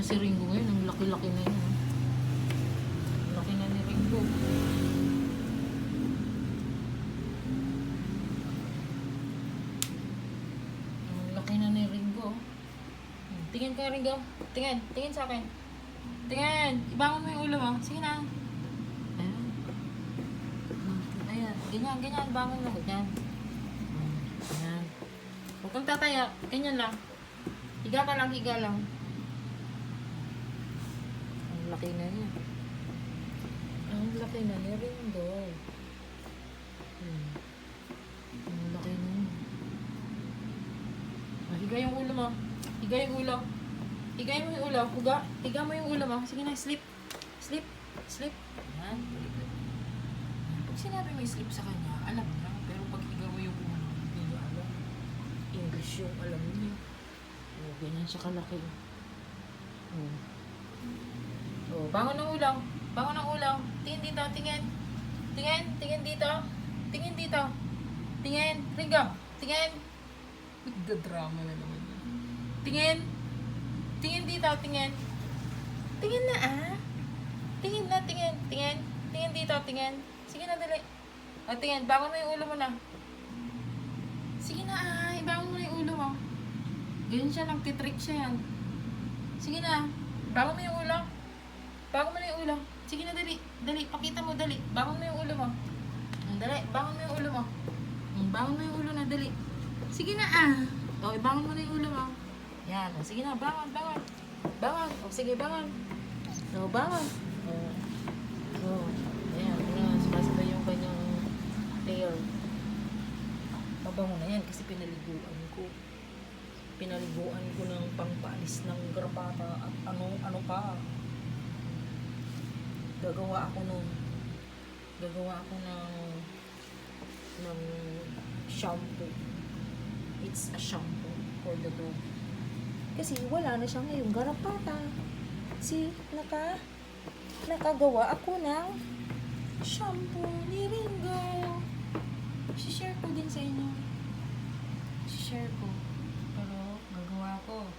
si Ringo ngayon. Ang laki-laki na yun. Ang laki na ni Ringo. Ang laki na ni Ringo. Tingin ka, Ringo. Tingin. Tingin sa akin. Tingin. Ibangon mo yung ulo mo. Sige na. Ayan. Ayan. Ganyan, ganyan. Bangon mo. Ganyan. Ayan. Huwag kang tataya. Ganyan lang. Higa ka lang, higa lang. Ang laki na niya. Ang laki na ni Ringo. Ang laki na niya. Higa yung ulo mo. Higa yung ulo. Higa mo yung ulo. Huga. Higa mo yung ulo mo. Sige na, sleep. Sleep. Sleep. Ayan. Pag sinabi mo sleep sa kanya, alam na. Pero pag higa mo yung ulo, hindi niya alam. English yung alam niya. Oh, ganyan siya kalaki. Oh, bangon ng ulo. Bangon ng ulo. Tingin dito, tingin. Tingin, tingin dito. Tingin dito. Tingin. Ringo. Tingin. Nagda-drama na naman yun. Tingin. Tingin dito, tingin. Tingin na Tingin na, tingin. Tingin. Tingin dito, tingin. Sige na, dali. O, tingin. Bangon mo yung ulo mo na. Sige na ibangon mo na yung ulo mo. Ganyan siya, nagtitrick siya yan. Sige na. Bangon mo yung ulo. Bangon mo na yung ulo. Sige na, dali. Dali, pakita mo, dali. Bangon mo yung ulo mo. Dali, bangon mo yung ulo mo. Bangon mo yung ulo na, dali. Sige na O, ibangon mo na yung ulo mo. Yan. O, sige na, bangon, bangon. Bangon. O, sige, bangon. O, bangon. O, ayan. Ayan, sumasabay yung kanyang tail. Mabango na yan kasi pinaliguan ko. Pinaliguan ko ng pangpaalis ng garapata at ano pa. Gagawa ako ng shampoo. It's a shampoo for the dog. Kasi wala na siya ngayong garapata. See, nakagawa ako ng shampoo ni Ringo. I-share ko din sa inyo. I-share ko. Pero gagawa ako.